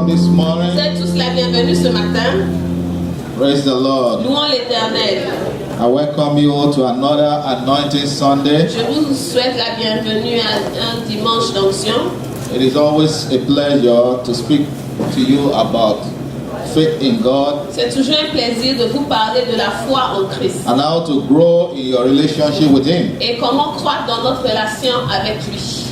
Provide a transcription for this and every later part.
this morning. Vous êtes tous la bienvenue ce matin. Praise the Lord. Louons l'Éternel. I welcome you all to another Anointing Sunday. Je vous souhaite la bienvenue à un dimanche d'onction. It is always a pleasure to speak to you about faith in God C'est toujours un plaisir de vous parler de la foi en Christ and how to grow in your relationship with Him. et comment croître dans notre relation avec lui.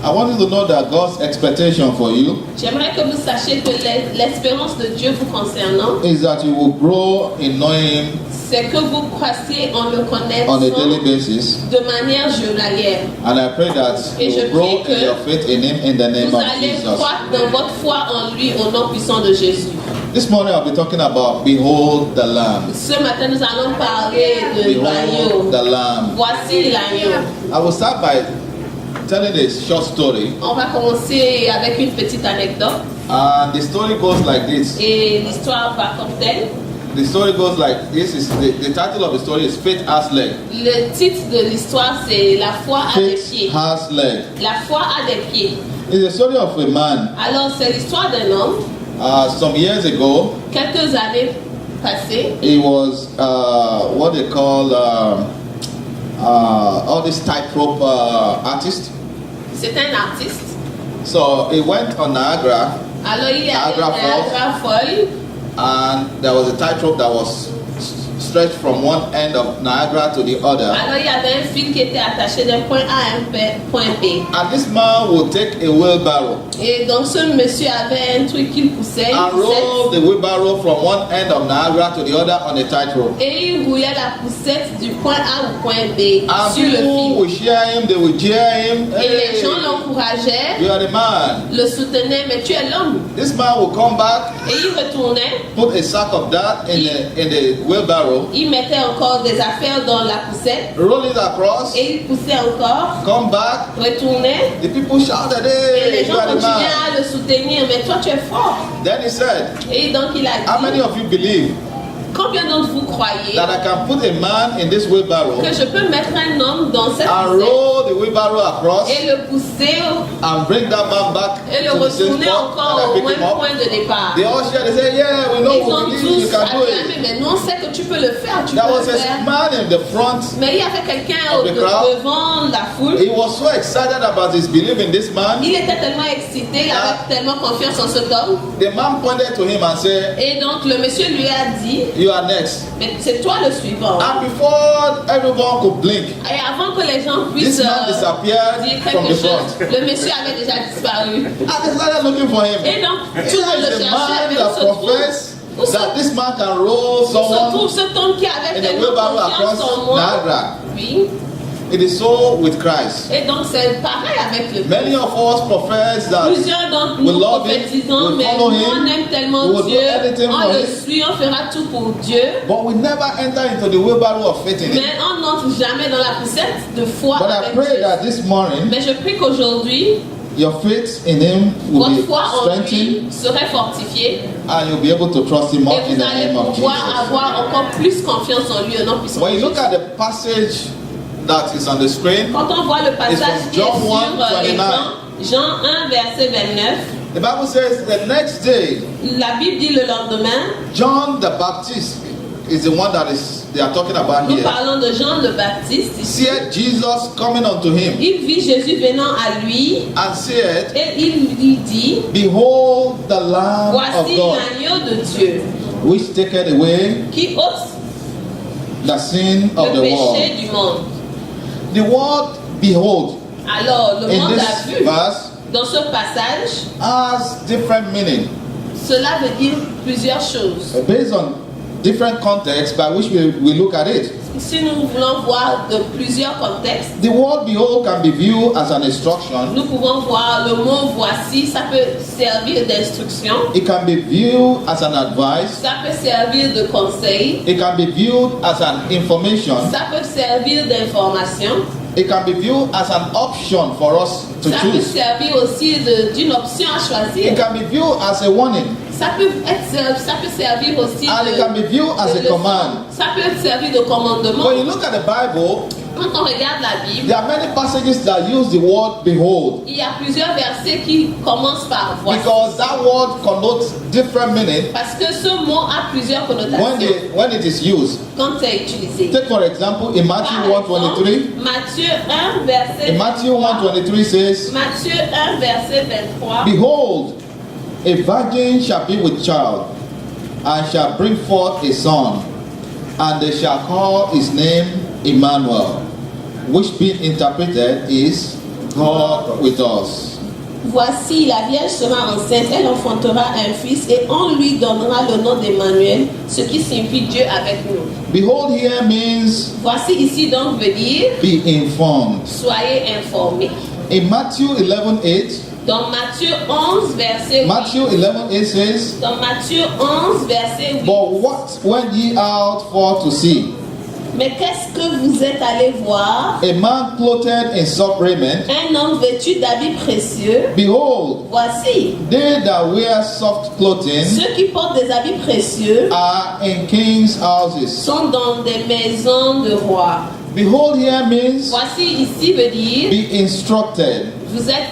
I want you to know that God's expectation for you J'aimerais que vous sachiez que l'espérance de Dieu vous concernant, is that you will grow in knowing Him c'est que vous croissiez en le on a daily connaissant basis. de manière journalière. And I pray that Et you je will grow prie que in your faith in Him in the name Vous of allez Jesus. croître dans votre foi en lui au nom puissant de Jésus. This morning I'll be talking about Behold the Lamb. Ce matin, nous allons parler de Behold l'agneau. the Lamb. Voici l'agneau. I will start by telling a short story. On va commencer avec une petite anecdote. And the story goes like this. Et l'histoire va comme telle. The story goes like this. Is the title of the story is Faith Has Leg. Le titre de l'histoire, c'est La foi a des Faith pieds. Has Leg. La foi a des pieds. It's the story of a man. Alors, c'est l'histoire d'un homme. Some years ago, Quelques années passées, he was what they call all these tightrope artists. c'est un artiste. So he went on Niagara, Alors, il est allé Niagara à Niagara Falls. and there was a tightrope that was stretched from one end of Niagara to the other. Alors, il y avait un fil qui était attaché d'un point A à un point B. And this man would take a wheelbarrow Et donc, ce monsieur avait un truc qu'il poussait. Il and poussait. roll the wheelbarrow from one end of Niagara to the other on a tightrope. Et il roulait la poussette du point A au point B And sur le people fil. will cheer him, they will jeer him. Et les Hey, gens l'encourageaient, you are the man. le soutenaient, mais tu es l'homme. This man will come back, Et il retournait, put a sack of that in the wheelbarrow, il mettait encore des affaires dans la poussette, roll it across, et il poussait encore, come back. retournait. The people shouted, Et hey, les you gens are the continuaient man. à le soutenir, mais toi tu es fort. Then he said, Et donc il a how many dit, of you believe combien d'entre vous croyez that I can put a man in this wheelbarrow que je peux mettre un homme dans cette and poussette roll the wheelbarrow across et le pousser and bring that man back et le to the same retourner spot encore and I au pick him même up? point de départ? They all share, they say, yeah, we know, Ils ont we believe you tous can do acclamé, it. mais nous on sait que tu peux le faire, tu There peux was le a faire. man in the front. Mais il y avait quelqu'un of the crowd. devant la foule. He was so excited about his belief in this man. Il était tellement excité, il avait tellement confiance en cet homme. The man pointed to him and said, Et donc le monsieur lui a dit, you are next. mais c'est toi le suivant. And before everyone could blink, Et avant que les gens puissent this man disappeared dire from quelque the front. chose, le monsieur avait déjà disparu. And they started looking for him. Et donc tout Here le monde le is the cherchait, mais man où that se trouve, professed où se- that this man can roll où se someone trouve cet homme qui avait in a tellement wheelbarrow confiance en across moi? Niagara. Oui. It is so with Christ. Et donc c'est pareil avec le Many of us profess that Plusieurs d'entre we nous love him, prophétisons, we mais follow nous, him, on aime tellement we will do Dieu, anything on for le him. suit, on fera tout pour Dieu, but we never enter into the wheelbarrow of faith in him. mais on n'entre jamais dans la poussette de foi But I avec pray Dieu. that this morning Mais je prie qu'aujourd'hui, your faith in him will votre be foi en lui strengthened serait fortifiée and you'll be able to trust him more et in vous the allez name of pouvoir Jesus. avoir encore plus confiance en lui au nom puissant de When you look Jésus. at the passage that is on the screen, Quand on voit le passage from qui est John sur 1, l'écran, Jean 1, verset 29, the Bible says the next day, la Bible dit le lendemain, John the Baptist is the one that is they are talking about nous here. parlons de Jean le Baptiste ici. See Jesus coming unto him Il vit Jésus venant à lui and said, et il lui dit, behold the Lamb of voici God, l'agneau de Dieu which taketh away qui ôte the sin of le the world. péché du monde. The word behold Alors, le in monde a this vu verse dans ce passage, has different meaning cela veut dire plusieurs choses. based on different contexts by which we look at it. Si nous voulons voir de plusieurs contextes, The word behold can be viewed as an instruction. nous pouvons voir le mot voici, ça peut servir d'instruction, It can be viewed as an advice. ça peut servir de conseil, It can be viewed as an information. ça peut servir d'information, It can be viewed as an option for us to ça peut choose. servir aussi d'une option à choisir. It can be viewed as a warning. Ça peut servir aussi And it can be viewed as de a leçon. command. Ça peut servir de commandement. When you look at the Bible, Quand on regarde la Bible, there are many passages that use the word behold, il y a plusieurs versets qui commencent par voici. because that word connotes different meaning Parce que ce mot a plusieurs connotations when it is used. quand c'est utilisé. Take for example in Matthew Par exemple, 1:23. Matthieu 1, verset In Matthew 1:23 says, Matthieu 1, verset 23. behold, a virgin shall be with child, and shall bring forth a son, and they shall call his name Emmanuel, which being interpreted is God with us. Voici, la Vierge sera enceinte, elle enfantera un fils et on lui donnera le nom d'Emmanuel, ce qui signifie Dieu avec nous. Behold here means Voici ici donc veut dire be informed. soyez informés. In Matthew 11:8, Dans Matthieu 11, verset 8. Matthew 11:8 says, Dans Matthieu 11, verset 8. but what went ye out for to see? Mais qu'est-ce que vous êtes allés voir? A man clothed in soft raiment. Un homme vêtu d'habits précieux. Behold, Voici, they that wear soft clothing ceux qui portent des habits précieux are in kings' houses. sont dans des maisons de rois. Behold here means Voici ici veut dire, be instructed. vous êtes,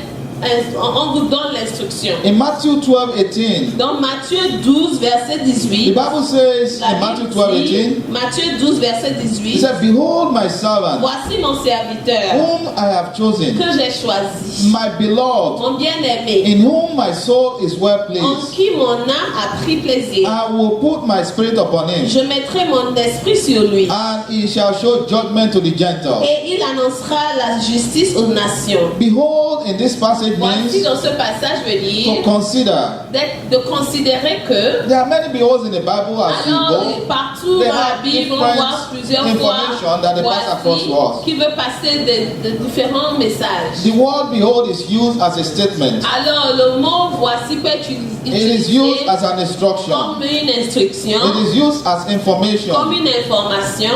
on vous donne l'instruction. In Matthew 12:18, Dans Matthieu 12, verset the 18, Bible says la in Matthew Bible 12:18, dit, Matthieu 12, verset it 18, said, behold my servant, voici mon serviteur whom I have chosen, que j'ai choisi, my beloved, mon bien-aimé, in whom my soul is well en pleased. qui mon âme a pris plaisir. I will put my spirit upon him, Je mettrai mon esprit sur lui. and he shall show judgment to the Gentiles. Et il annoncera la justice aux nations. Behold in this passage Voici means dans ce passage veut to dire consider. de considérer que There are many beholds in the Bible as you alors go. partout They dans la have Bible on different voit plusieurs information fois that they pass across to us. qui veut passer de différents messages. The word behold is used as a statement. Alors le mot voici peut être It is utilisé used as an instruction. comme une instruction, It is used as information. comme une information.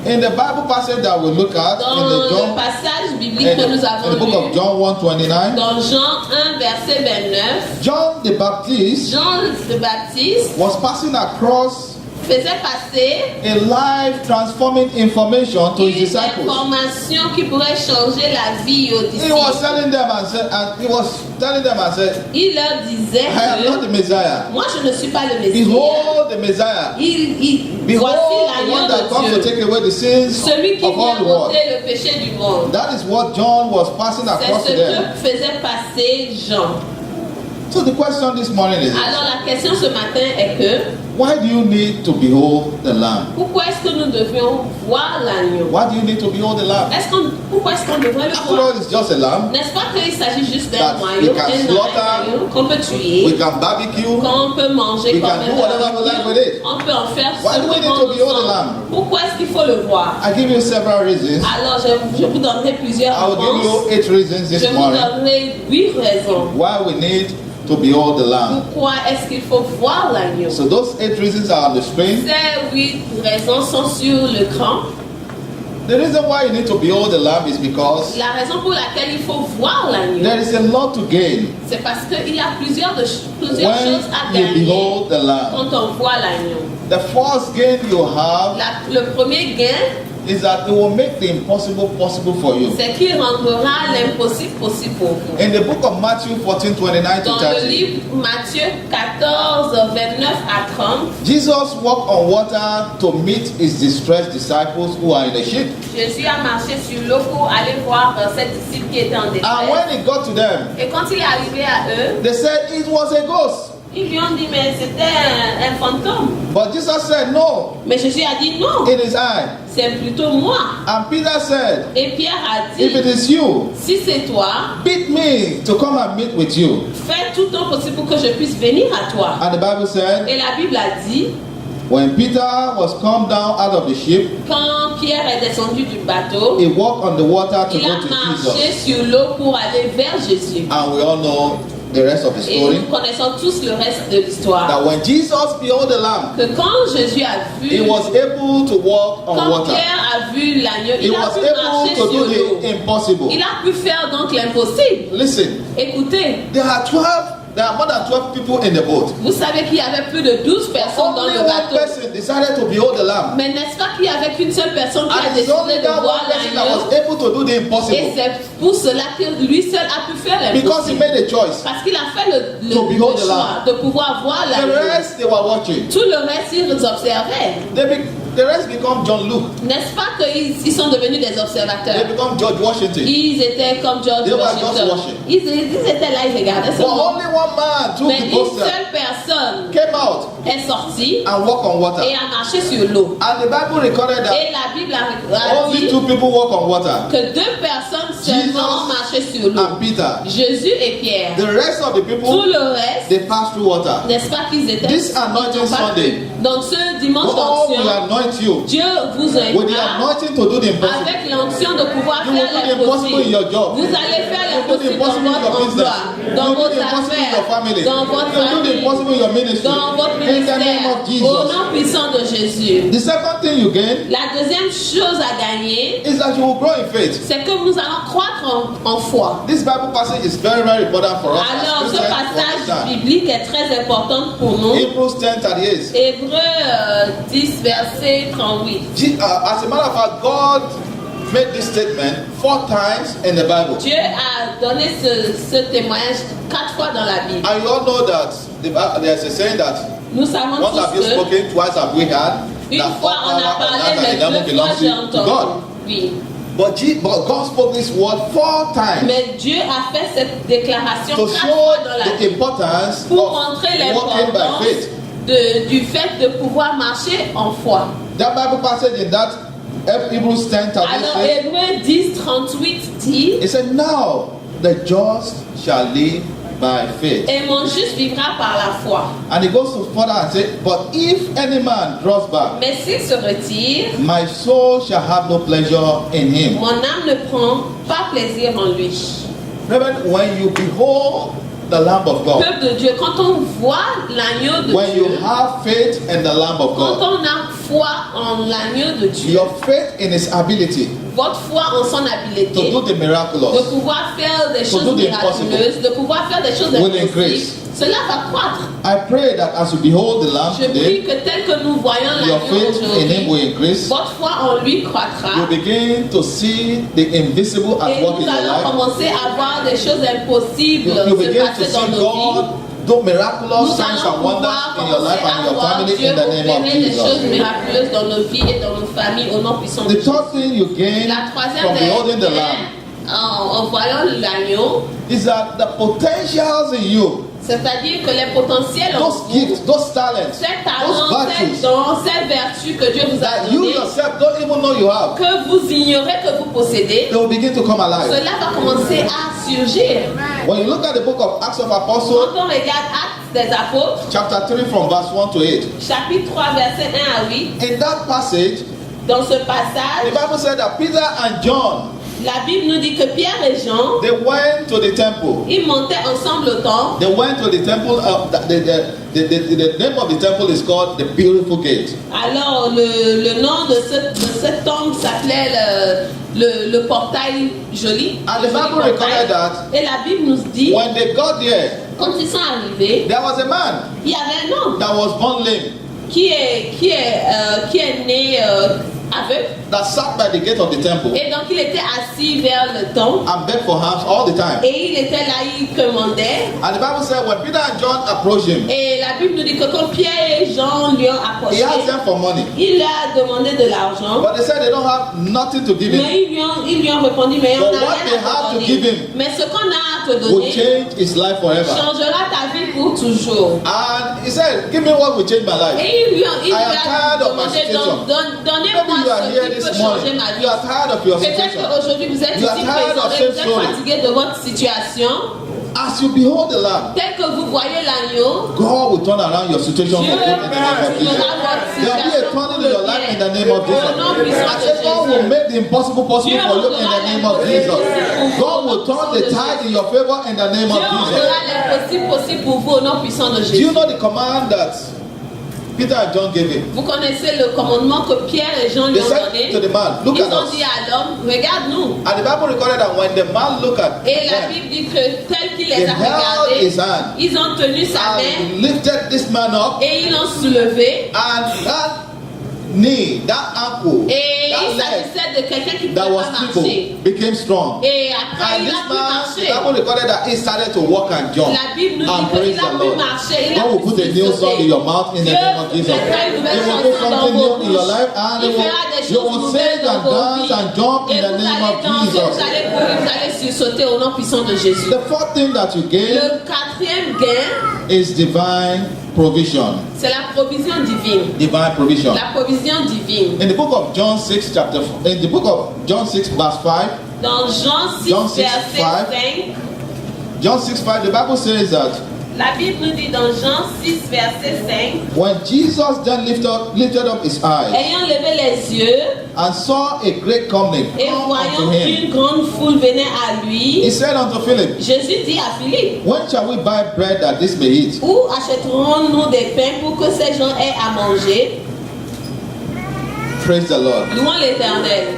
In the Bible passage that we look at Dans in the le John, passage biblique in que nous the avons book of lu, John 1:29, dans Jean 1, verset 29, John the Baptist Jean le Baptiste was passing across faisait passer a life transforming information to his une disciples. information qui pourrait changer la vie aux He was disciples. telling them and said, Il leur disait I am not the que Messiah. moi je ne suis pas le Messie. Behold the Messiah. Voici Behold the one that comes to l'agneau de Dieu, take away the sins celui qui of all vient the world. ôter le péché du monde. That is what John was passing C'est across ce to them. que faisait passer Jean. So the question this morning is, Alors la question ce matin est que why do you need to behold the Lamb? pourquoi est-ce que nous devions voir l'agneau? Why do you need to behold the Lamb? Pourquoi est-ce qu'on devrait le After voir? all, it's just a lamb. N'est-ce pas qu'il s'agit juste d'un That noyau, we can slaughter, noyau qu'on peut We tuer, can barbecue. qu'on peut manger, We qu'on can peut do whatever we like with it. on peut en faire Why ce do we need qu'on to behold the sent. lamb? Pourquoi est-ce qu'il faut le voir? I give you several reasons. Alors je vous donnerai plusieurs I will give you réponses. 8 reasons Je this vous morning donnerai 8 raisons. why we need to behold the Lamb. Pourquoi est-ce qu'il faut voir l'agneau? So those 8 reasons are on the screen. Ces 8 raisons sont sur l'écran. The reason why you need to behold the Lamb is because La raison pour laquelle il faut voir l'agneau, there is a lot to gain c'est parce qu'il y a plusieurs choses à when you gagner behold the Lamb. quand on voit l'agneau. The first gain you have Le premier gain, is that it will make the impossible possible for you. c'est qu'il rendra l'impossible possible pour vous. In the book of Matthew 14:29 to Dans le 30, livre Matthieu 14, 29 à 30, Jesus walked on water to meet his distressed disciples who are in the ship. Jésus a marché sur l'eau pour aller voir ses disciples qui étaient en And détresse. when he got to them, Et quand il est arrivé à eux, they said it was a ghost. ils lui ont dit mais c'était un fantôme. But Jesus said, no, Mais Jésus a dit non, it is I. c'est plutôt moi. And Peter said, Et Pierre a if it dit, is you, si c'est toi, beat me to come and meet with you. fais tout ton possible pour que je puisse venir à toi. And the Bible said, Et la Bible a dit, when Peter was come down out of the ship, quand Pierre est descendu du bateau, he walked on the water to il go a to marché Jesus. sur l'eau pour aller vers Jésus. And we all know the rest of the Et story. nous connaissons tous le reste de l'histoire. That when Jesus beheld the Lamb, Que quand Jésus a he vu, was able to walk on quand water. Pierre a vu l'agneau, He il a was pu able marcher to sur do l'eau. the impossible. Il a pu faire donc l'impossible. Listen, Écoutez, there are 12 there are more than 12 people in the boat. Vous savez qu'il y avait plus de 12 personnes dans Only le one bateau. person decided to behold the lamb. Mais n'est-ce pas qu'il y avait qu'une seule personne qui a And it's only décidé de that voir one person that l'agneau? was able to do the Et impossible. c'est pour cela que lui seul a pu faire Because he l'impossible. made a choice. Parce qu'il a fait le To behold the choix lamb. de pouvoir voir The l'agneau. rest they were watching. Tout le reste, ils observaient. The rest become John Luke. N'est-ce pas qu'ils sont devenus des They observateurs? become George Washington. Ils étaient comme George They were just Washington. watching. Ils étaient là, ils regardaient But seulement. only one man took Mais the une poster, seule personne came out est sortie and walked on water. et a marché sur l'eau. And the Bible recorded that Et la Bible a only dit 2 people walk on water. que 2 personnes seulement ont marché sur l'eau. And Peter. Jésus et Pierre. The rest of the Tout people, le reste, they passed through water. n'est-ce pas qu'ils étaient This anointing ils n'ont pas Sunday, pu. Donc ce dimanche God will d'onction, anoint you Dieu vous with the aidera anointing to do the impossible. avec l'onction de pouvoir You will faire do the impossible in your l'impossible. job. Vous allez faire You will do the l'impossible dans impossible in your votre business. emploi, You dans will do votre the impossible in your family. affaire, dans votre You will do the famille, impossible in your ministry. dans votre In the name ministère, of au Jesus. nom puissant de Jésus. The second thing you gain La deuxième chose à gagner, is that you will grow in faith. c'est que nous allons croître en foi. This Bible passage is very, very important for us Alors, as ce Christians to passage understand. biblique est très important pour nous. Hebrews 10:38. Hébreux 10, verset 38. As a matter of fact, God made this statement 4 times in the Bible. Dieu a donné ce témoignage 4 fois dans la Bible. And you all know that there's a saying that Nous savons once have you tous que spoken, twice have we heard. une That fois on a all power parlé, on earth mais and in heaven 2 fois belongs j'ai to God. entendu. Oui. But God spoke this word 4 times Mais Dieu a fait cette déclaration to 4 show fois dans la the Bible importance pour of montrer walking by l'importance faith. du fait de pouvoir marcher en foi. That Bible passage in that Hebrews 10:38 Alors says, Hébreux 10, 38 dit, it said, "Now the just shall live by faith." et mon juste vivra par la foi. And it goes to further and say, "But if any man draws back, Mais s'il se retire, my soul shall have no pleasure in him." mon âme ne prend pas plaisir en lui. Reverend, when you behold the Lamb of God, Peuple de Dieu, quand on voit l'agneau de when you Dieu, have faith in the Lamb of quand God, on a foi en l'agneau de Dieu, your faith in his ability votre foi en son to habileté, do the de miraculous pouvoir faire des choses do the miraculeuses, de pouvoir faire des choses will impossibles, increase. cela va croître. I pray that as you behold the Lamb Je prie today, que tel que nous voyons your l'agneau faith in him will aujourd'hui, increase. votre foi en lui You croîtra. begin to see the invisible at Et work in nous your allons life. commencer à voir des choses impossibles You se begin to passer dans see nos vies. God do miraculous Nous signs allons and wonders pouvoir in your life commencer and à your voir family Dieu in the name of opérer des choses Jesus. miraculeuses dans nos vies et dans nos familles au nom puissant de The Jésus. third thing you gain La troisième from beholding the Lamb en voyant l'agneau, is that the potentials in you, c'est-à-dire que les potentiels en those vous, gifts, those talents, ces those talents, ces virtues dons, ces vertus que Dieu vous a that you données, yourself don't even know you have, que vous ignorez que vous possédez, they will begin to come alive. cela va commencer à surgir. When you look at the book of Acts of Apostles, Quand on regarde Actes des Apôtres, chapter 3 from verse 1 to 8, chapitre 3, verset 1 à 8, in that passage, dans ce the passage, Bible said that Peter and John, la Bible nous dit que Pierre et Jean, they went to the temple. ils montaient ensemble au temple. They went to the temple. The name of the temple is called the Beautiful Gate. Alors, le nom de cet temple s'appelait le portail joli. And le the joli Bible portail. recorded that Et la Bible nous dit, when they got there, quand ils sont arrivés, there was a man il y avait un homme that was born lame qui est né aveugle. that sat by the gate of the temple Et donc, il était assis vers le temple. and begged for alms all the time. Et il était là, il commandait. And the Bible said when Peter and John approached him, Et la Bible nous dit que quand Pierre et Jean lui ont he approché, asked them for money. il leur a demandé de l'argent. But they said they don't have nothing to give him. Mais ils lui ont répondu, mais on But n'a what they rien have à to te give donner. him Mais ce qu'on a à te will donner change his life forever. changera ta vie pour toujours. And he said, give me what will change my life. Et il lui I am a tired of my demandé, situation. donnez-moi Maybe you are ce here qui peut this changer morning. ma You vie. are tired of your Peut-être situation. qu'aujourd'hui vous êtes You are ici tired présent of et same vous êtes story. fatigué de votre situation. As you behold the Lamb, Tel que vous voyez l'agneau, God will turn around your situation Dieu for good in the name of Jesus. transformera votre There will be a situation pour turning in le your life in the bien. name of Au nom Jesus. puissant I de said God will Jésus. make the impossible possible for you in the name of Jesus. God will turn the tide in your favor in the name Dieu of Jesus. rendra l'impossible possible pour vous au nom puissant de Do you Jésus. know the command that Peter and John gave him. Vous connaissez le commandement que Pierre et Jean lui They ont said donné. to the man, look Ils at ont us. dit à l'homme, regarde-nous. And the Bible recorded that when the man looked at Et la them, Bible dit que tel qu'il les they a held his regardés, hand ils ont tenu sa main and lifted this man up, et ils l'ont soulevé. and that knee, that ankle, Et that il leg s'agissait de quelqu'un qui ne that pouvait was pas crippled marcher. became strong. Et après, And il this a pu man, the marcher. Bible recorded that he started to walk and jump La Bible nous and dit praise qu'il a the pu Lord. marcher. Il a God will pu put a new song in sauter. your mouth in the Dieu name of Jesus. mettra une nouvelle He will chanson do dans something vos new in your bouches. life, and Il fera des you choses will nouvelles sing dans and vos dance vies. and jump Et in the vous name allez of danser, vous Jesus. allez courir, vous allez sursauter au nom puissant de Jésus. The fourth thing that you gain Le quatrième gain, is divine provision. c'est la provision divine. Divine provision. La provision divine. In the book of John 6, in the book of John 6, verse 5, Dans Jean 6, John 6, verset 5. 5, John 6, 5, the Bible says that la Bible nous dit dans Jean 6, verset 5, when Jesus then lifted up his eyes ayant levé les yeux and saw a great company et come unto voyant him, qu'une grande foule venait à he lui, said unto Philip, Jésus dit à Philippe, when shall we buy bread that this may eat? où achèterons-nous des pains pour que ces gens aient à manger? Praise the Lord. Louons l'Éternel.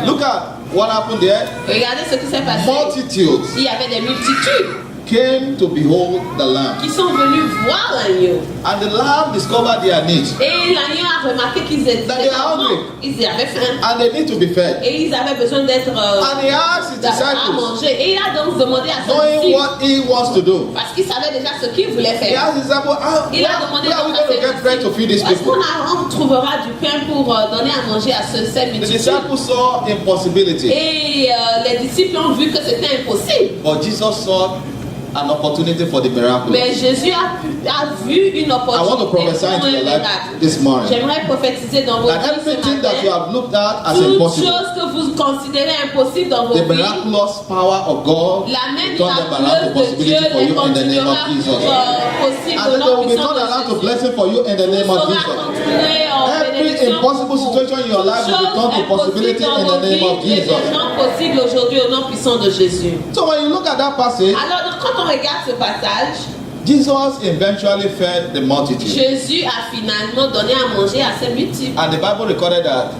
Look at what happened there. Regardez ce qui s'est passé. Multitudes Il y avait des multitudes came to behold the lamb, qui sont venus voir l'agneau. and the lamb discovered their need, Et l'agneau a remarqué qu'ils étaient That they are hungry. ils avaient faim. and they need to be fed. Et ils avaient besoin d'être And he asked his à disciples, manger. Et il a donc demandé à ses knowing disciples, what he wants to do, parce qu'il savait déjà ce qu'il voulait he faire. asked his disciples, Il a demandé where are we donc à going to ses get bread to feed these disciples, est-ce people? qu'on trouvera du pain pour donner à manger à ces The multitudes? disciples saw impossibility, Et les disciples ont vu que c'était impossible. but Jesus saw an opportunity for the miracle. Mais Jésus a vu une I want to opportunité prophesy pour into un your life miracle. this morning J'aimerais prophétiser dans vos that vies ce everything that you matin. have looked at as Toute impossible, chose que vous considérez impossible dans vos the vies, miraculous power of God la main will turn them around to miraculeuse de Dieu possibility for les you in the name of continuera Jesus. possible And au then they nom will be puissant turned de around to Jésus. blessing for you in the name of Tout sera Jesus. continué en Every bénédiction impossible pour vous. situation in your life will be turned to possibility in the name of Et Jesus. maintenant possible aujourd'hui au nom puissant de Jésus. So when you look at that passage, Alors donc, quand on regarde ce passage, Jesus eventually fed the multitude. Jésus a finalement donné à manger à ses multiples. And the Bible recorded that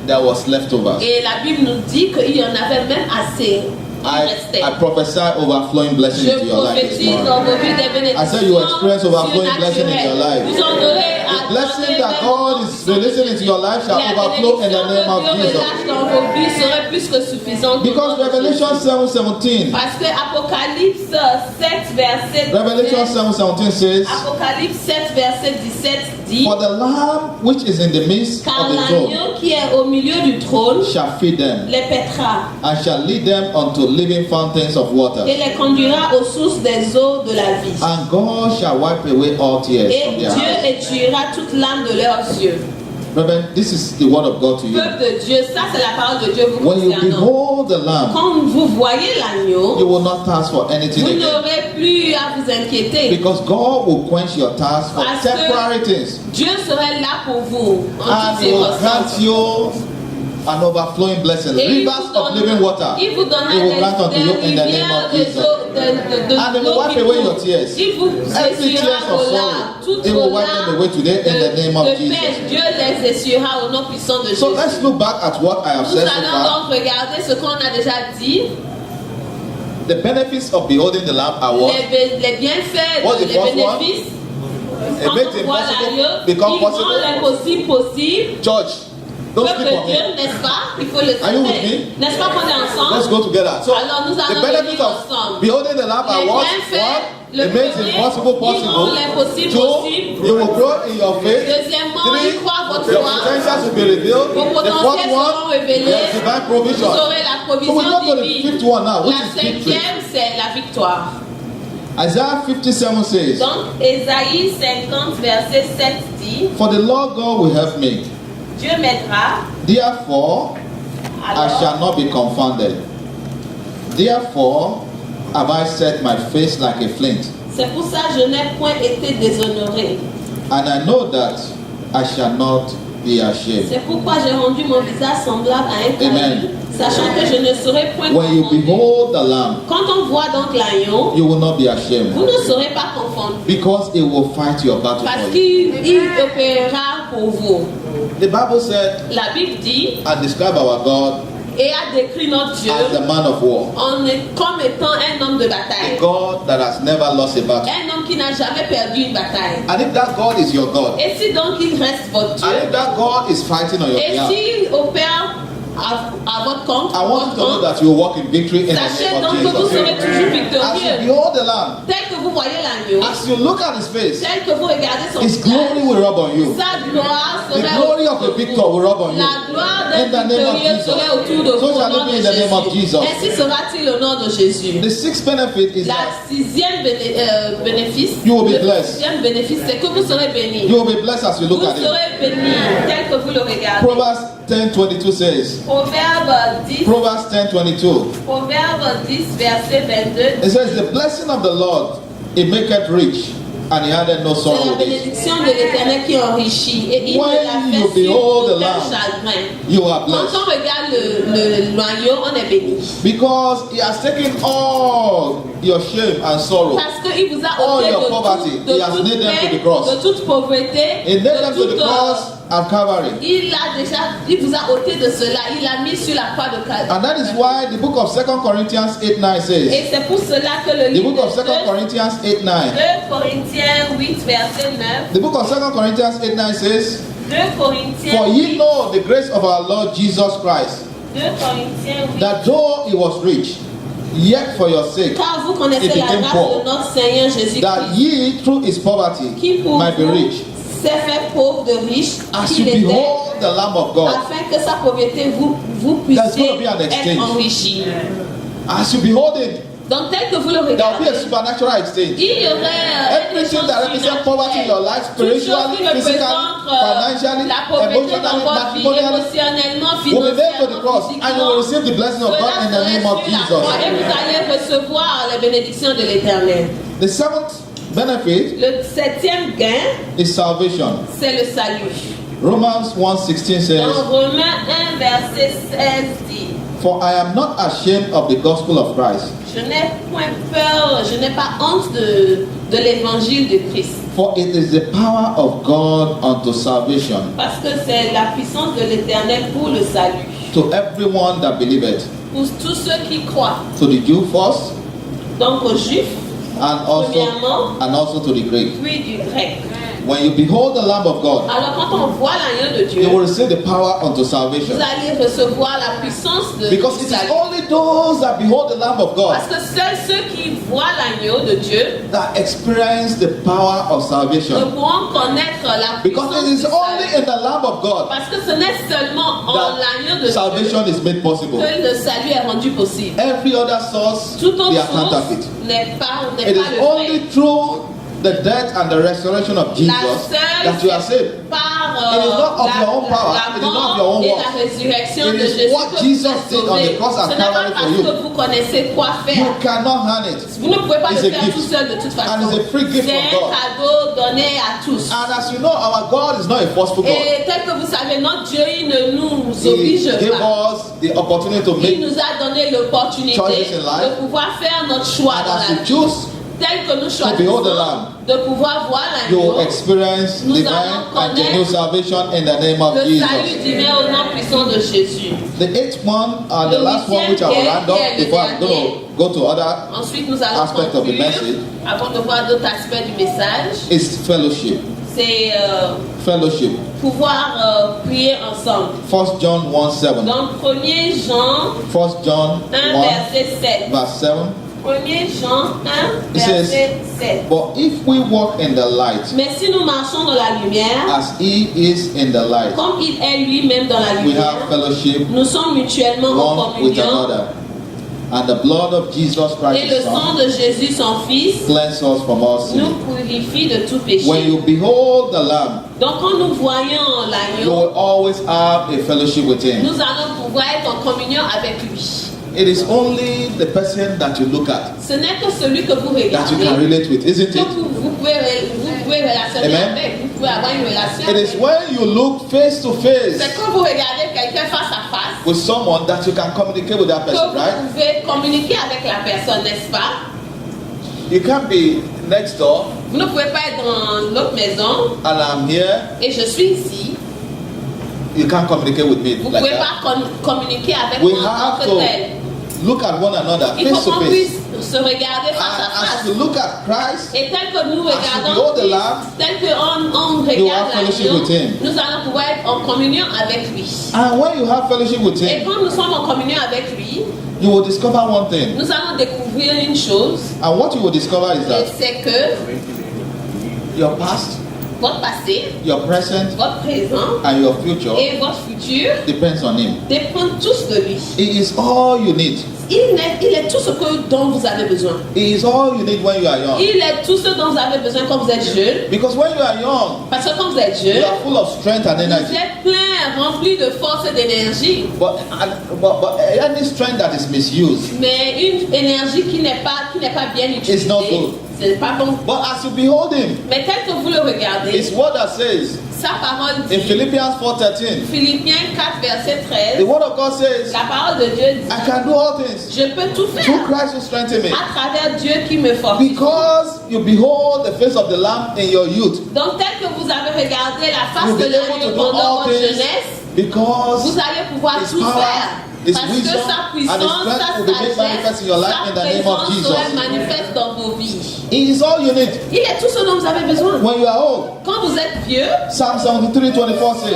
there was leftovers. Et la Bible nous dit qu'il y en avait même assez. Il restait. I prophesy overflowing blessing Je into your life this prophétise morning. dans vos vies des bénédictions I said you experience overflowing blessing in your life. Vous en aurez à The blessing that God is releasing into your life shall overflow in the name of Jesus. dans vos vies seraient plus que suffisantes. Because Revelation 7:17, Parce que Apocalypse 7 verset Revelation 7:17 says, Apocalypse 7 verset 17 dit, for the Lamb which is in the midst car of the throne l'agneau qui est au milieu du trône shall feed them, les paîtra and shall lead them unto living fountains of water. et les conduira aux sources des eaux de la vie. And God shall wipe away all tears Et from their Dieu eyes. essuiera toute larme de leurs yeux. Reverend, this is the word of God to you. Peuple de Dieu, ça c'est la parole de Dieu vous When you concernant. behold the Lamb, Quand vous voyez you l'agneau, will not thirst for anything vous again. n'aurez plus à vous inquiéter. Because God will quench your thirst for Parce que temporary things. Dieu serait là pour vous en And toutes He will grant circonstances. you an overflowing blessing. Et Rivers of living water. il vous donnera He will grant unto you des in the name rivières of de Jesus. And He will l'eau wipe qui away coule. your tears. Il vous Every essuiera tears of vos sorrow, larmes. Toutes He vos will wipe them away today in the name of de Jesus. peine, Dieu les essuiera au nom puissant de So Jésus. let's look back at what I have Nous said so allons far. donc regarder ce qu'on a déjà dit. The benefits of beholding the Lamb are what? Les bienfaits, What's the les first one? bénéfices. It Quand makes on the voit impossible l'agneau, become il rend possible. l'impossible possible. Church, don't Peuple sleep on de Dieu, me. n'est-ce pas? Il faut le Are you with savoir. me? N'est-ce pas qu'on est ensemble? Let's go together. So Alors, nous the allons benefits venir of ensemble. beholding the Lamb are Les what? bienfaits, le It makes premier, impossible il possible. rend l'impossible 2, possible. you will grow in your faith. Deuxièmement, 3, il croit votre your foi. potentials will be revealed. Vos The fourth potentiels seront one, révélés. there's divine Vous provision. aurez la So we provision go to the divine. fifth one now, which La is victory. cinquième, c'est la victoire. Isaiah 57 says, Donc, Ésaïe 50, verset 7 dit, for the Lord God will help me. Dieu m'aidera, Therefore, I alors shall not be confounded. Therefore, have I set my face like a flint, c'est pour ça que je n'ai point été déshonoré. and I know that I shall not be ashamed. C'est pourquoi j'ai rendu mon visage semblable à un Amen. caillou. Sachant que je ne saurais point When you confondre. behold the Lamb, Quand on voit donc l'agneau, you will not be vous ashamed, ne serez pas confondre. because it will fight your battle Parce for you. qu'il opérera pour vous. The Bible said La Bible dit and describe our God et a décrit notre Dieu as the man of war, comme étant un homme de a bataille. God that has never lost a battle. Un homme qui n'a jamais perdu une bataille. And if that God is your God, Et si donc il reste votre Dieu, and if that God is fighting on your et behalf, s'il opère à votre compte, I want you to know that you will walk in victory in the sachez name donc of que vous serez Jesus. toujours As you victorieux. behold the Lamb, Tel que vous voyez l'agneau, as you look at his face, tel que vous regardez son his glory visage, will rub on you. sa gloire The serait glory of autour a de victor vous. will rub on you. La gloire In d'un the name of victorieux Jesus. serait autour de So vous au shall it nom be de in the name of Jésus. Jesus. Ainsi sera-t-il au nom de Jésus. The sixth benefit is La that sixième bénéfice, You will be le blessed. sixième bénéfice, c'est que vous serez bénis. you will be blessed as you Vous look at it. serez bénis tel que vous le regardez. Proverbs 10:22 says, Proverbe 10, Proverbs 10:22. Proverbe 10, verset 22. It says, the blessing of the Lord, it maketh rich, and he added no C'est sorrow la with it. bénédiction de l'Éternel qui enrichit et il When ne la you fait sur behold the aucun Lamb, chagrin. You are Quand blessed. on regarde le noyau, on est béni. Because he has taken all your shame and sorrow. Parce qu'il vous a All ôté your de, poverty, de he has toute nailed them to the peine, cross. de toute pauvreté, He nailed them de to the toute, cross at Calvary. il vous a ôté de cela, il l'a mis sur la croix de Calvaire. And that is why the book of 2 Corinthians 8:9 says, Et c'est pour cela que le the livre book of 2 de Corinthians 8:9, 2 Corinthiens 8, verset 9, the book of 2 Corinthians 8:9 says, 2 Corinthiens for ye 8, know the grace of our Lord Jesus Christ, 2 Corinthiens 8, that though he was rich, yet for your sake, car vous connaissez It la became grâce poor, de notre Seigneur Jésus-Christ, that ye through his poverty qui pour might be vous rich. s'est fait pauvre de riche, As qu'il you était, behold the Lamb of God, afin que sa pauvreté vous There's puissiez gonna be an exchange. être enrichi. as you behold him, Donc tel que vous le there will be a regardez, supernatural exchange. il y aurait Everything that represents poverty in your life, spiritually, physically, financially, la pauvreté dans emotionally, votre vie, matrimonially, émotionnellement, will be nailed to the cross, financièrement, and you will physiquement. receive the blessing of God in the name of Et vous Jesus. allez recevoir les bénédictions de l'Éternel. The seventh benefit Le septième gain, is salvation. c'est le salut. Romans 1:16 says, Dans Romains 1, verset 16 dit, for I am not ashamed of the gospel of Christ, je n'ai point peur, je n'ai pas honte de l'évangile de Christ. for it is the power of God unto salvation Parce que c'est la puissance de l'Éternel pour le salut. to everyone that believeth, Pour tous ceux qui croient. to the Jew first, Donc aux Juifs, and also to the Greek. puis du grec. When you behold the Lamb of God, Alors quand on voit l'agneau de Dieu, you will receive the power unto vous salvation. allez recevoir la puissance de Because du it is salut. only those that behold the Lamb of God Parce que seuls ceux qui voient l'agneau de Dieu that experience the power of ne salvation. pourront connaître la Because puissance it is du only salut. in the Lamb of God Parce que ce n'est seulement en l'agneau de that salvation Dieu is made possible. que le salut est rendu possible. Every other source, Toute autre they are source counterfeit. n'est pas It le is vrai. only through the death and the resurrection of Jesus that you are saved. Par It is not of your own power. la It is not of mort your own et works. la résurrection It de is Jésus what que Jesus vous êtes did on the sauvés. cross at Ce n'est pas Calvary parce for you. que vous connaissez quoi You faire. cannot hand it. Vous ne pouvez pas It's le a faire gift. tout seul de toute façon. And it's a free gift C'est from un God. cadeau donné à tous. And as you know, our God is not a forceful God. Et tel que vous savez, notre Dieu, il ne nous He oblige gave pas. us the opportunity to Il make, nous a donné l'opportunité choices in life. de pouvoir faire notre choix and dans as la you vie. choose, Tel que nous behold the choisissons Lamb, de pouvoir voir you will l'agneau, experience Nous divine allons and genuine salvation in the name of le Jesus. salut divin au nom puissant de Jésus. The eighth one, and the Le last one which I will huitième round up qui est le before I'm going dernier. to go to other, Ensuite, nous allons Aspect of the conclure, message. avant de voir d'autres aspects du message, is fellowship. c'est Fellowship. pouvoir prier ensemble. 1 John 1:7. Donc, 1er Jean 1 John 1, 1, verset 7. verse 7. 1er Jean 1, It says, verset 7. but if we walk in the light, Mais si nous marchons dans la lumière, as he is in the light, comme il est lui-même dans la we lumière, have fellowship nous sommes mutuellement en one with communion. another. And the blood of Jesus Et Christ, le his sang Son, de Jésus, son Fils, cleanse us from all nous sin. purifie de tout péché. When you behold the Lamb, Donc quand nous voyons you l'agneau, will always have a fellowship with him. nous allons pouvoir être en communion avec lui. It is only the person that you look at Ce n'est que celui que vous that you can regardez relate with, isn't que it? vous pouvez relationner Amen. avec, vous pouvez avoir une relation It is avec. when you look face to face C'est quand vous regardez quelqu'un face à face with someone that you can communicate with that que person, vous right? pouvez communiquer avec la personne, n'est-ce pas? You can't be next door Vous ne pouvez pas être dans l'autre maison and I'm here. et je suis ici. You can't communicate with me Vous ne like pouvez that. pas communiquer avec We moi en have tant que tel. to look at one another Il face faut to qu'on face. puisse se regarder face à As face. you look at Christ, Et tel que nous As you regardons behold the Christ, Lamb, tel qu'on you regarde have fellowship l'agneau, with him. nous allons pouvoir être en communion avec lui. and when you have fellowship with Et him, quand nous sommes en communion avec lui, you will discover one thing. nous allons découvrir une chose, And what you will discover is et that c'est que your past, votre passé, your present, votre présent and your future et votre futur depends on him. dépendent tous de lui. He is all you need. Il est tout ce dont vous avez besoin. He is all you need when you are young. Il est tout ce dont vous avez besoin quand vous êtes jeune. Because when you are young, Parce que quand vous êtes you jeune, are full of strength and vous energy. êtes plein, rempli de force et d'énergie. But any strength that is misused Mais une énergie qui n'est pas bien It's not utilisée, good. c'est pas bon. But as you behold him, Mais tel que vous le regardez, it's what that says sa parole in dit, Philippians 4:13. Philippiens 4, verset The 13, word of God says, la parole de Dieu dit, I can do all things je peux tout through faire Christ who strengthens me. à travers Dieu qui me fortifie. Because you behold the face of the Lamb in your youth, Donc tel que vous avez regardé la face you'll be de able to l'agneau do pendant all votre things jeunesse, because vous allez pouvoir His tout power, faire. His Parce que wisdom, sa and His puissance, strength sa will be made manifest in your life sagesse, in the sa name of présence Jesus. serait manifeste dans vos vies. He is all you need. Il est tout ce dont vous avez besoin. When you are old, Quand vous êtes vieux, Psalm 73:24 says,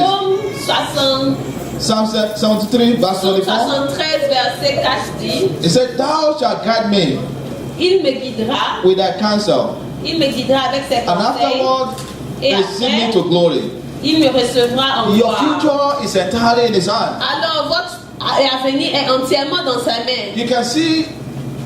Psaume Psalm 73 verse 24, 73, verset 4 dit, it said, Thou shalt guide me il me guidera, with thy counsel, avec ses and conseils, afterward et receive me après, to glory. il me recevra en Your gloire. future is entirely in His hand. Alors votre avenir est entièrement dans sa main. You can see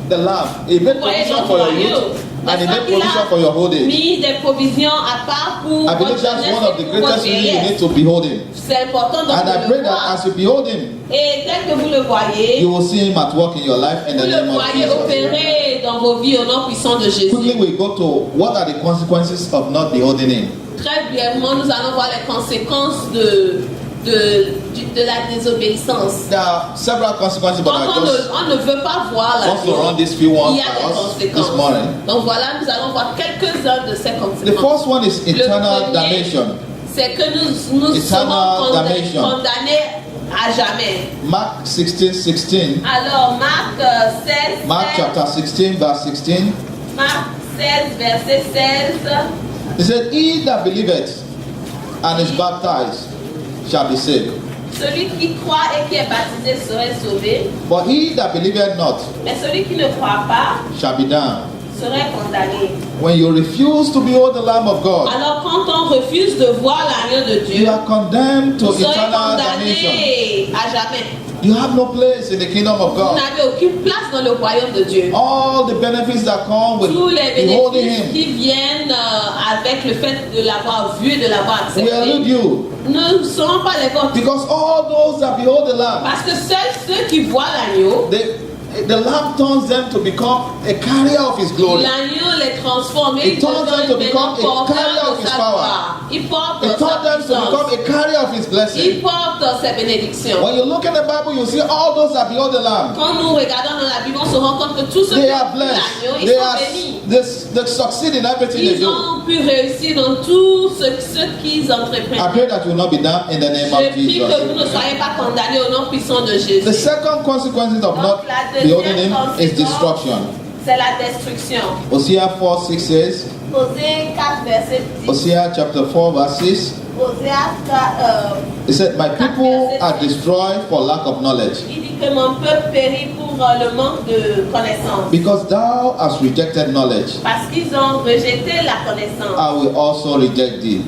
the Lamb. He made Vous voyez provision notre for your royaume. youth, and He N'est-ce pas made qu'il provision a for your old age. mis des provisions à part pour I believe votre that's jeunesse one of et the pour votre greatest reasons you vieillesse. need to behold Him. C'est important donc And I de pray le that voir. as you behold Him, Et tel que vous le voyez, you will see Him at work in your life in vous the le name of voyez Jesus. opérer dans vos vies au nom puissant de Jésus. Quickly, we go to what are the consequences of not beholding Him. Très brièvement, nous allons voir les conséquences de la désobéissance. There are several consequences, but Quand on ne veut pas voir la want to run these few ones il y a by des us conséquences. this morning. Donc voilà, nous allons voir quelques-uns de ces The conséquences. first one is eternal Le premier, damnation. c'est que nous Eternal serons damnation. condamnés à jamais. Mark 16:16. Alors, Marc 16, Mark chapter 16, verse 16. Marc 16, verset 16. He said, He that believeth and is baptized shall be saved. Celui qui croit et qui est baptisé serait sauvé, But he that believeth not mais celui qui ne croit pas shall be damned. serait condamné. When you refuse to behold the Lamb of God, Alors, quand on refuse de voir l'agneau de Dieu, you are condemned to vous serez eternal damnation. condamné à jamais. You have no place in the kingdom of Vous God. n'avez aucune place dans le royaume de Dieu. All the benefits that come with Tous les beholding bénéfices Him qui viennent avec le fait de l'avoir vu et de l'avoir will elude accepté you. ne seront pas les vôtres. Because all those that behold the Lamb, Parce que seuls ceux qui voient l'agneau, the Lamb turns them to become a carrier of His glory. l'agneau les transforme et It turns them to become a porteur carrier of de His sa power. gloire. Il porte It sa turns them to become puissance. a carrier of His blessing. Il porte ses bénédictions. When you look in the Bible, you see all those that behold the Lamb. Quand nous regardons dans la Bible, on se rend compte que tous ceux qui They ont are vu blessed. l'agneau, ils They sont are bénis. they succeed in everything they Ils do. ont pu réussir dans tout ce qu'ils I entreprennent. pray that you will not be damned in the name Je of prie que vous ne Jesus. soyez pas condamnés au nom puissant de The Jésus. second consequences of not beholding Him is destruction. C'est la destruction. Hosea 4:6 says, Osée 4, verset 10. Hosea chapter 4 verse 6, Osée 4, it said, My people are destroyed for lack of knowledge, il dit que mon peuple périt pour le manque de connaissance. because thou hast rejected knowledge, Parce qu'ils ont rejeté la connaissance. I will also reject thee,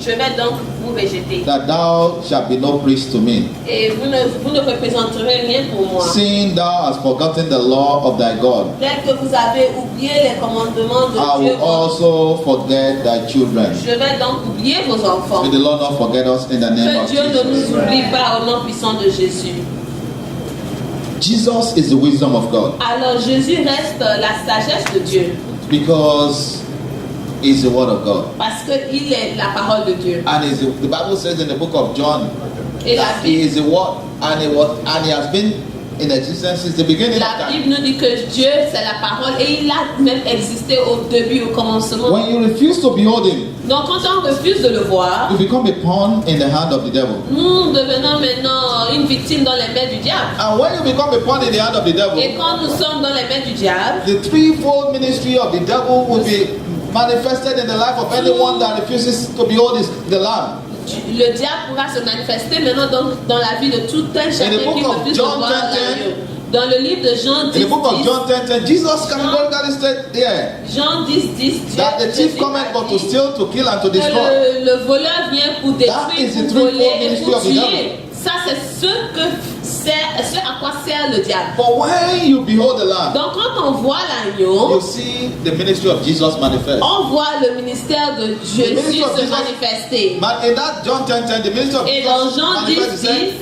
Je vais donc vous rejeter. that thou shalt be no priest to me, Et vous ne représenterez rien pour moi. seeing thou hast forgotten the law of thy God. Dès que vous avez oublié les commandements de I Dieu, will also forget thy children. je vais donc oublier vos enfants. May the Lord not forget us in the name Que of Dieu ne Jesus. nous oublie pas au nom puissant de Jésus. Jesus is the wisdom of God, Alors Jésus reste la sagesse de Dieu because He's the word of God. parce qu'il est la parole de Dieu. And the Bible says in the book of John Et la that He Bible, is the word and he has been in existence since the beginning of La time. Bible nous dit que Dieu, c'est la parole et il a même existé au début, au commencement. When you refuse to behold him, Donc quand on refuse de le voir, you become a pawn in the hand of the devil. nous devenons maintenant une victime dans les mains du diable. And when you become a pawn in the hand of the devil, Et quand nous sommes dans les mains du diable, the threefold ministry of the devil will be manifested in the life of anyone that refuses to behold the Lamb. le diable pourra se manifester maintenant dans la vie de tout un chacun book qui of refuse de John voir 10:10, l'agneau. Dans le livre de Jean In 10, the book of 10, John 10:10, Jesus categorically said there Jean 10, 10, that the thief cometh but to steal, to kill, and to destroy. le voleur vient pour That détruire, is the pour voler threefold et ministry pour of the tuer. devil. Ça, c'est ce à quoi sert le diable. But when you behold the Lamb, Donc, quand on voit you l'agneau, see the ministry of Jesus manifest. on voit le ministère de Jésus ministry of se Jesus- manifester. But in that John 10:10, the ministry of Et dans Jesus Jean manifested, 10, he said,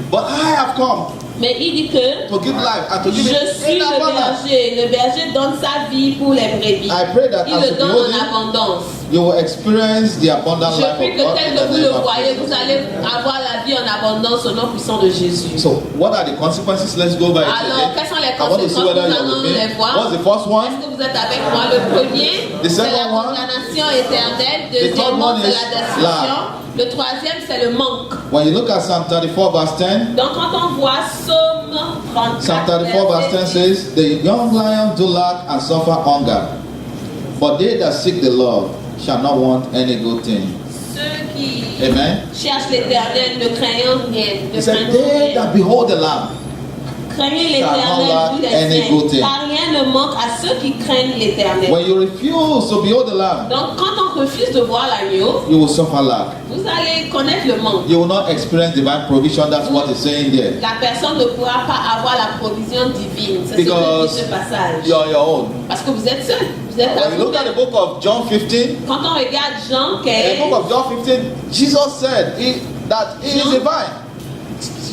but I have come Mais il dit que to give life and to give je it suis in le abundance. berger. Le berger donne sa vie pour les brebis. I pray that Il as le you donne behold en him, abondance. you will experience the abundant Je life prie of que God tel in que the vous name le of voyez, Jesus. vous allez avoir la vie en abondance au nom puissant de Jésus. So, what are the consequences? Let's go by it Alors, again. quelles sont les I want to see conséquences? whether Nous you're allons with me. les voir. What's the first one? Est-ce que vous êtes avec moi? Le premier, The c'est la second one. condamnation éternelle. The third Deuxièmement, one c'est is la destruction. Le troisième, c'est le manque. When you look at Psalm 34 verse 10, Donc, quand on voit Psaume 34, Psalm 34 verse 10 says, the young lion do lack and suffer hunger, but they that seek the Lord shall not want any good thing. ceux qui Amen. cherchent l'éternel ne craignent rien. He Ne said, craignent they rien. that behold the Lamb. Craignez shall not l'éternel, lack vous les any good saints, thing. car rien ne manque à ceux qui craignent l'éternel. When you refuse to behold the Lamb, Donc, quand on refuse de voir l'agneau, you will suffer lack. vous allez connaître le manque. You will not experience divine provision. That's what it's saying there. La personne ne pourra pas avoir la provision divine. C'est ce que Because dit ce passage. you're your own. Parce que vous êtes seul. Vous êtes à When you look at the book of John 15, Quand on regarde Jean in the 15, book of John 15, Jesus said that he is the vine,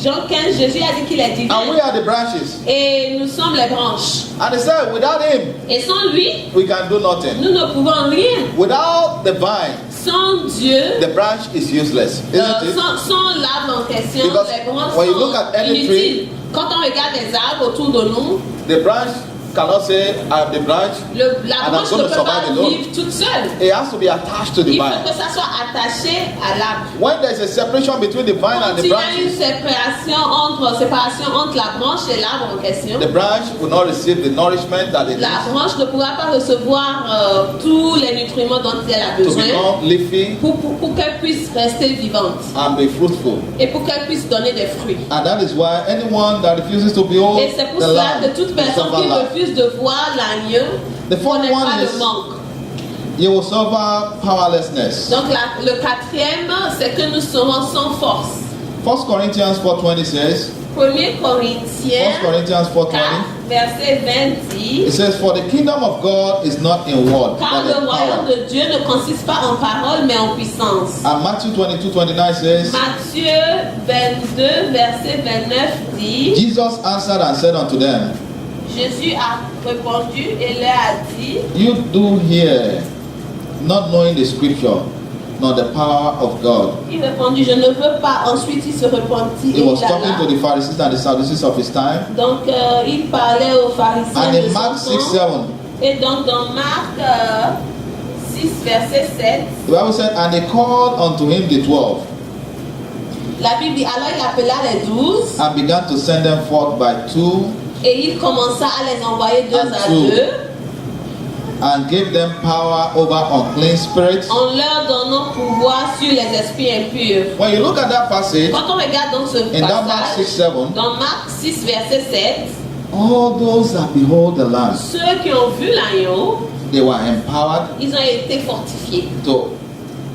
Jean 15, Jésus a dit qu'il est divin. and we are the branches. Et nous sommes les branches. And he said, without him, Et sans lui, we can do nothing. nous ne pouvons rien. Without the vine, Sans Dieu, the branch is useless, isn't it? sans l'arbre en question, Because les branches when you look at sont any inutiles. Quand on regarde les arbres autour de nous, The branch cannot say, I am the branch. la And I'm branche going ne to peut pas survive alone. vivre toute seule. It has to be attached to the Il faut vine. que ça soit attaché à l'arbre. When there's a separation between the vine and Quand the il y a une branches, séparation entre la branche et l'arbre en question, the branch will not receive the nourishment that it la needs branche ne pourra pas recevoir tous les nutriments dont elle a to besoin become leafy pour qu'elle puisse rester vivante and be fruitful. et pour qu'elle puisse donner des fruits. And that is why anyone that refuses to behold Et c'est pour the cela Lamb que toute will personne suffer qui lack. refuse de voir l'agneau The fourth connaît one pas is le manque. you will suffer powerlessness. Donc le quatrième, c'est que nous serons sans force. 1 Corinthians 4:20 says, 1 Corinthiens 1 Corinthians 4:20, 4, verset 20 dit, it says, for the kingdom of God is not in word, car but le in royaume power. de Dieu ne consiste pas en parole mais en puissance. And Matthew 22:29 says, Matthieu 22, verset 29 dit, Jesus answered and said unto them, Jésus a répondu et leur a dit, you do hear, not knowing the scripture, nor the power of God. il répondit, je ne veux pas. Ensuite, il se repentit He et was il talking to alla. the Pharisees and the Sadducees of his time. Donc, il parlait aux pharisiens And de in Mark son 6:7, temps. Et donc, dans Marc 6, verset 7, the Bible said, and they called unto him the 12, la Bible dit, alors il appela les 12 and began to send them forth by two, et il commença à les envoyer deux And à two. deux and gave them power over unclean spirits. en leur donnant pouvoir sur les esprits impurs. When you look at that passage, Quand on regarde donc ce in that Mark passage, 6:7, dans Marc 6, verset 7, all those that behold the Lamb, ceux qui ont vu l'agneau, they were empowered ils ont été fortifiés to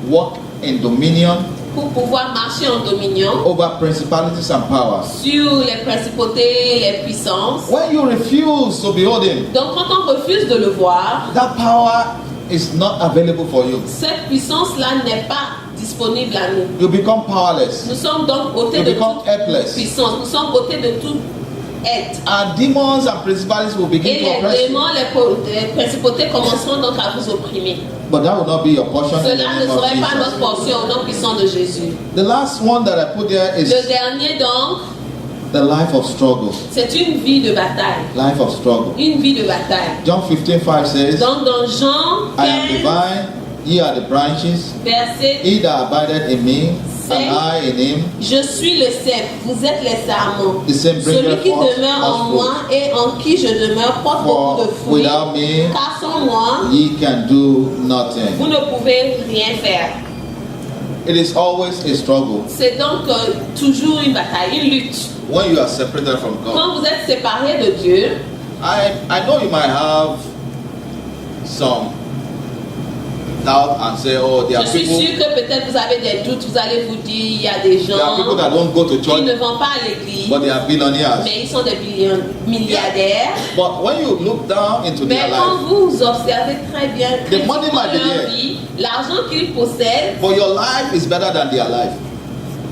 walk in dominion pour pouvoir marcher en dominion over principalities and powers. sur les principautés, les puissances. When you refuse to behold him, Donc quand on refuse de le voir, that power is not available for you. cette puissance-là n'est pas disponible à nous. You become powerless. Nous sommes donc ôtés You de become toute helpless. puissance, nous sommes ôtés de toute aide. And demons and principalities will Et begin to les oppress you. démons, les principautés commenceront donc à vous opprimer. But that will not be your portion in the Cela ne name of serait pas notre Jesus. portion au nom puissant de Jésus. The last one that I put there is Le dernier donc, the life of struggle. C'est une vie de bataille. Life of struggle. Une vie de bataille. John 15:5 says, Donc dans Jean I am the 15, vine, ye are the branches. verset, He that abideth in me, and I in him, je suis le cep, vous êtes les sarments. the same Celui bringeth qui forth demeure en much moi fruit. et en qui je demeure porte beaucoup de For fruits. without me, Car sans moi, ye can do nothing. vous ne pouvez rien faire. It is always a struggle C'est donc toujours une bataille, une lutte. when you are separated from God. Quand vous êtes séparés de Dieu, I know you might have some doubt and say, oh, there je are suis people, sûre que peut-être vous avez des doutes, vous allez vous dire, il y a des there are people gens that don't go to qui ne church, vont pas à l'église, but they are billionaires. mais ils sont des milliardaires. But when you look down into Mais their quand life, vous observez très bien The money critiquement might be leur there. vie, l'argent qu'ils possèdent, but your life is better than their life.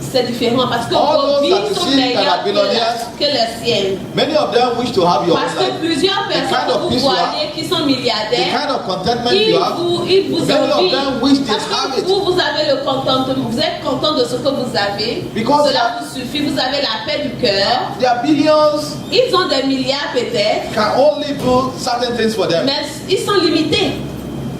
c'est différent parce que All vos those vies that you sont see that meilleures are billionaires, que les siennes. Many of them wish to have your Parce own que life. plusieurs kind personnes of que vous peace you voyez qui sont The milliardaires, kind of contentment you have, ils vous many of envient. them wish they Parce have que it. vous avez le contentement, vous êtes content de ce que vous avez. Because Cela vous suffit, vous avez la paix du cœur. Their billions Ils ont des milliards peut-être, can only do certain things for them. mais ils sont limités.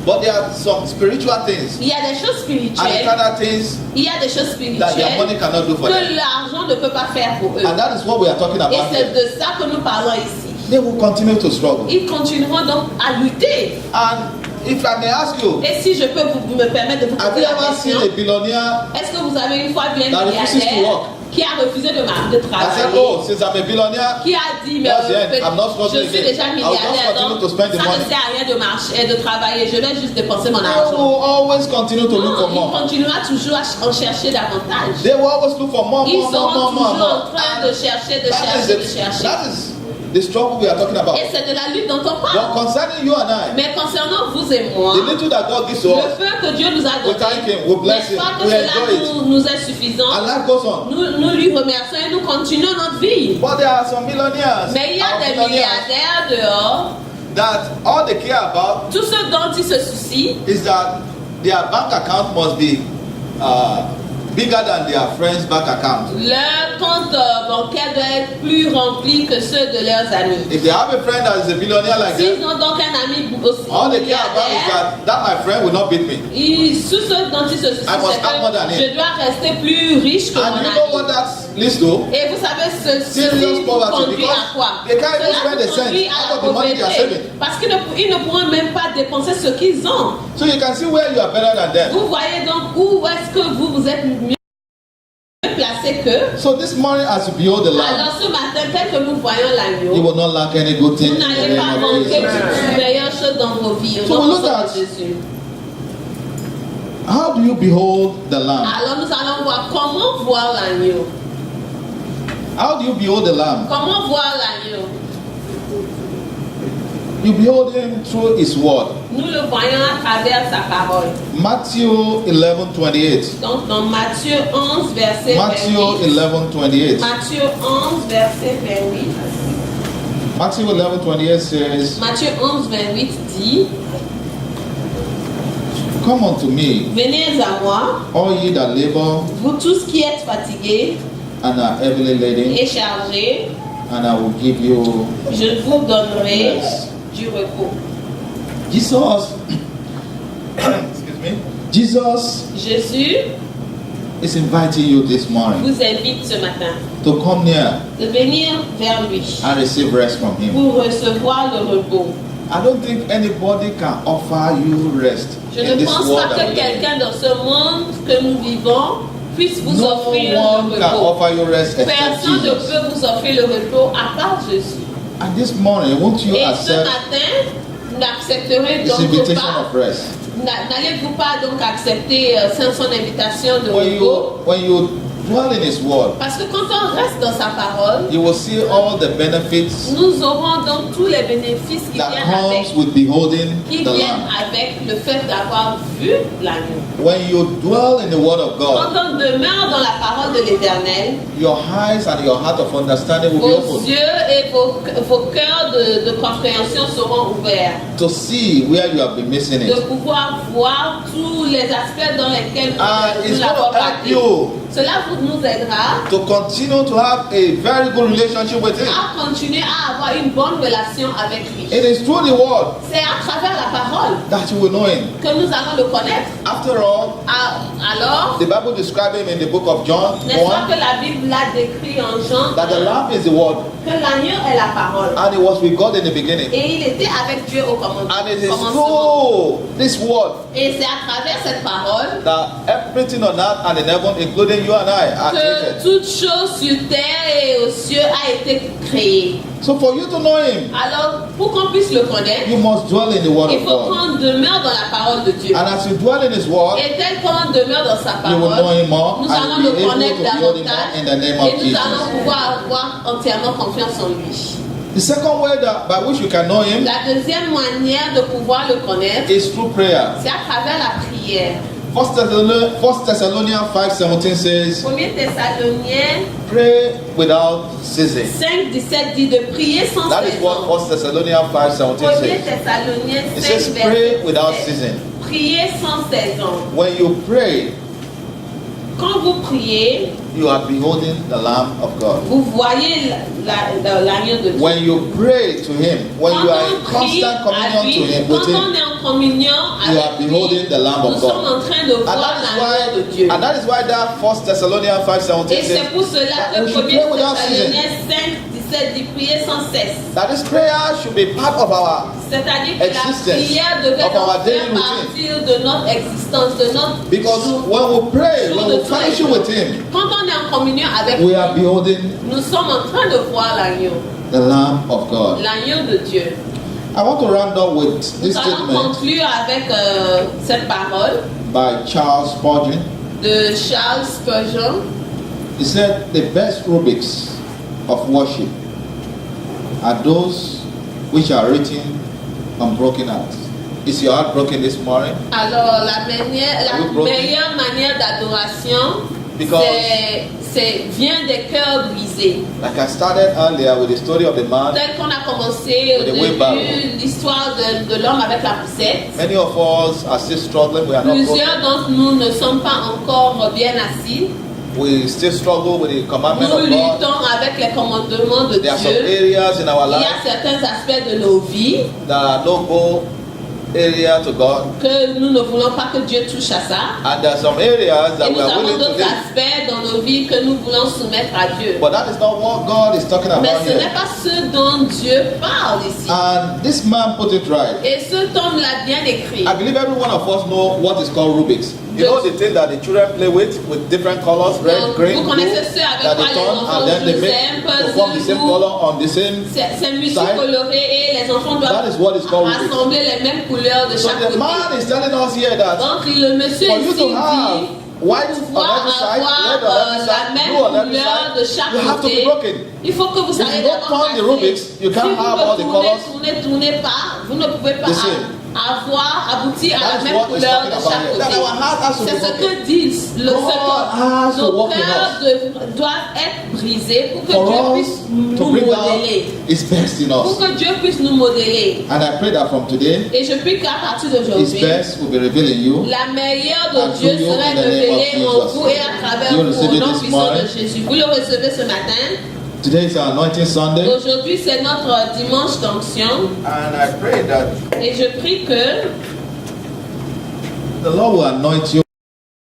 But there are some spiritual things Il y a des choses and spirituelles, eternal things il y a des choses that their spirituelles money cannot do for them. que l'argent ne peut pas faire pour eux. And that is what we are talking Et about c'est here. de ça que nous parlons ici. They will continue to struggle. Ils continueront donc à lutter. And if I may ask you, Et si je peux me permettre de vous have poser you la ever seen question, a billionaire est-ce que vous avez une fois vu un that refuses to milliardaire work? qui a refusé de that said, travailler, oh, since I'm a billionaire, qui a dit mais that's the end. I'm not je struggling suis again. déjà I'll just milliardaire continue donc to spend the ça ne money. sert à rien de marcher et de travailler, je vais juste dépenser mon They argent. will always continue to look for Non, il more. continuera toujours à en chercher davantage. They will always look for more, Ils more, seront more, more, toujours more. en train de chercher, de That chercher, de is chercher. that is the struggle we are talking about. Et c'est de la lutte dont on But parle. concerning you and I, Mais concernant vous et moi, the little that God gives to le us, feu que Dieu nous a we thank donné, Him, we bless n'est-ce pas Him, que we cela enjoy it, nous est suffisant? and life goes on. Nous lui remercions et nous continuons notre vie. But there are some millionaires, Mais il y a our des millionaires, milliardaires dehors, that all they care about tout ce dont ils se soucient, is that their bank account must be bigger than their friends' bank account. leur compte bancaire doit être plus rempli que ceux de leurs amis. If they have a friend that is a billionaire like them, S'ils ont donc un ami aussi all they care about is milliardaire, that my friend will not beat me. tout ce dont ils se soucient, I must have more than c'est que him. je dois rester plus riche que And mon you know what ami. that leads to? Et vous savez, ceci Serious vous poverty, conduit à quoi? because they can't even Cela spend a vous cent conduit à out la of the money they are pauvreté. saving. Parce qu'ils ne pourront même pas dépenser ce qu'ils ont. So you can see where you are better than them. Vous voyez donc où est-ce que vous êtes mieux placé qu'eux. So this morning, as you behold the Lamb, Alors ce matin, tel que nous voyons you l'agneau, will not lack any good thing vous in the n'allez pas name of manquer Jesus. de meilleures choses dans vos vies. Au So nom we look de at- Jésus. How do you behold the Lamb? Alors nous allons voir comment voir l'agneau. How do you behold the Lamb? Comment voir l'agneau? You behold him through his word. Nous le voyons à travers sa parole. Matthew 11:28. Donc dans Matthieu 11, verset Matthew 28. 11:28. Matthieu 11, verset 28. Matthew 11:28 says, Matthieu 11, 28 dit, "Come unto me, venez à moi, all ye that labor vous tous qui êtes fatigués and are heavily laden, et chargés, and I will give you." je vous donnerai Yes. du repos. Jesus, excuse me, Jesus Jésus is inviting you this morning vous invite ce matin to come near de venir vers lui and receive rest from him. pour recevoir le repos. I don't think anybody can offer you rest Je in ne this pense world pas that que we live in. quelqu'un dans ce monde que nous vivons puisse vous No offrir one le can repos. offer you rest except Personne ne Jesus. peut vous offrir le repos à part Jésus. And this morning, won't you Et ce accept matin, n'accepterez this donc invitation pas, of rest? n'allez-vous pas donc accepter son invitation de When repos? you dwell in His Word, Parce que quand on reste dans sa parole, you will see all the benefits nous aurons donc tous les bénéfices qui that viennent avec, comes with beholding qui the viennent Lamb. avec le fait d'avoir vu vu l'agneau. When you dwell in the Word of Quand God, on demeure dans la parole de l'Éternel, your eyes and your heart of understanding will be vos open yeux et vos cœurs de compréhension seront ouverts. to see where you have been missing De it. pouvoir voir tous les aspects dans lesquels And nous it's l'avons going to help raté. you Cela nous aidera to continue to have a very good relationship with Him. à continuer à avoir une bonne relation avec lui. It is through the Word C'est à travers la parole that you will know Him. que nous allons le connaître. After all, Alors, the Bible describes Him in the book of John n'est-ce pas 1 que la Bible l'a décrit en Jean that the lamb is the Word, que l'agneau est la parole. and it was with God in the beginning. Et il était avec Dieu au And it is commencement. through this Word Et c'est à travers cette parole that everything on earth and in heaven, including you and I, are que created. toute chose sur terre et aux cieux a été créée. So for you to know Him, Alors, pour qu'on puisse le connaître, you must dwell in the Word il of faut God. qu'on demeure dans la parole de Dieu. And as you dwell in His Word, Et tel qu'on demeure dans sa you will know parole, Him more, nous and allons you'll le be able connaître to build Him davantage more in the name et of nous allons Jesus. pouvoir avoir entièrement confiance en lui. The second way that by which you can know Him La deuxième manière de pouvoir le connaître, is through prayer. c'est à travers la prière. 1 Thessalonians 5:17 says, 1 Thessaloniens pray without ceasing. 5:17 dit de prier sans That is cesse. what 1 Thessalonians 5:17 1 says. Thessaloniens It 5, says verset pray without 17. ceasing. Priez sans saison. When you pray, Quand vous priez, you are beholding the Lamb of God. vous voyez l'agneau de Dieu. When you pray to Him, when you are in Quand on prie constant à communion lui, to Him, quand with Him, on est en communion you are avec lui, beholding the Lamb nous of sommes God. en train de voir l'agneau de Dieu. And that is why that 1 Thessalonians 5:17 Et c'est says pour cela that que we should 1 pray without ceasing. Thessaloniens 5:17 dit prier sans cesse. That this prayer should be part of our C'est-à-dire que la existence, prière devait of our donc daily faire routine. partie de notre existence, de notre because jour. when we pray, jour when de we fellowship with Him, Quand on est en communion avec we lui, are beholding nous sommes en train de voir l'agneau, the Lamb of God. l'agneau de Dieu. I want to round up with this Nous allons statement conclure avec cette parole by Charles Spurgeon. de Charles Spurgeon. He said, the best rubrics of worship are those which are written on broken hearts. Is your heart broken this morning? Alors, la Are you broken? meilleure manière d'adoration, Because- vient des cœurs brisés. Like I started earlier with the story of the man, Tel qu'on a commencé au With the début, wheelbarrow. l'histoire de l'homme avec la poussette. many of us are still struggling. We are not Plusieurs broken. d'entre nous ne sommes pas encore bien assis. We still struggle with the commandment Nous of God. luttons avec les commandements de There are some Dieu. areas in our Il y a life certains aspects de nos vies that are no-go area to God. que nous ne voulons pas que Dieu touche à ça. And there are some areas Et that nous we are avons willing to d'autres leave. aspects dans nos vies que nous voulons soumettre à Dieu. But that is not what God is talking Mais about ce n'est here. pas ce dont Dieu parle ici. And this man put it right. Et cet homme l'a bien écrit. I believe every one of us know what is called Rubik's. You know the thing that the children play with different colors, red, Donc, green, vous blue, connaissez ceux avec that they quoi les turn enfants and then they jouent, make c'est un to form the same puzzle color on the same. C'est musique side. colorée et les enfants That is what is doivent called Rubik's. rassembler les mêmes couleurs de So chaque the côté. man is telling us here that Donc le monsieur for you ici to dit have white on pouvoir every side, avoir red on every la side, même blue on every couleur de side, chaque you have to be côté. broken. Il faut que vous If soyez you don't turn the Rubik's, you can't have all the colors tournez pas, vous ne pouvez pas the same. aboutir à That la is même what he's couleur talking de about chaque here. That côté. our heart has to be C'est ce broken. que dit le God has to Nos work in cœurs doivent être brisés pour que For Dieu us puisse nous to bring out modeler. His best in Pour us. que Dieu puisse nous modeler. And I pray that from today, Et je prie qu'à partir His d'aujourd'hui, best will be revealed in you. la meilleure de And Dieu through you serait in the name of révélée en Jesus. vous et à travers You vous receive au it nom this puissant morning. de Jésus. Vous le recevez ce matin. Today is our anointing Sunday. Aujourd'hui, c'est notre dimanche d'onction. And I pray that Et je prie que the Lord will anoint you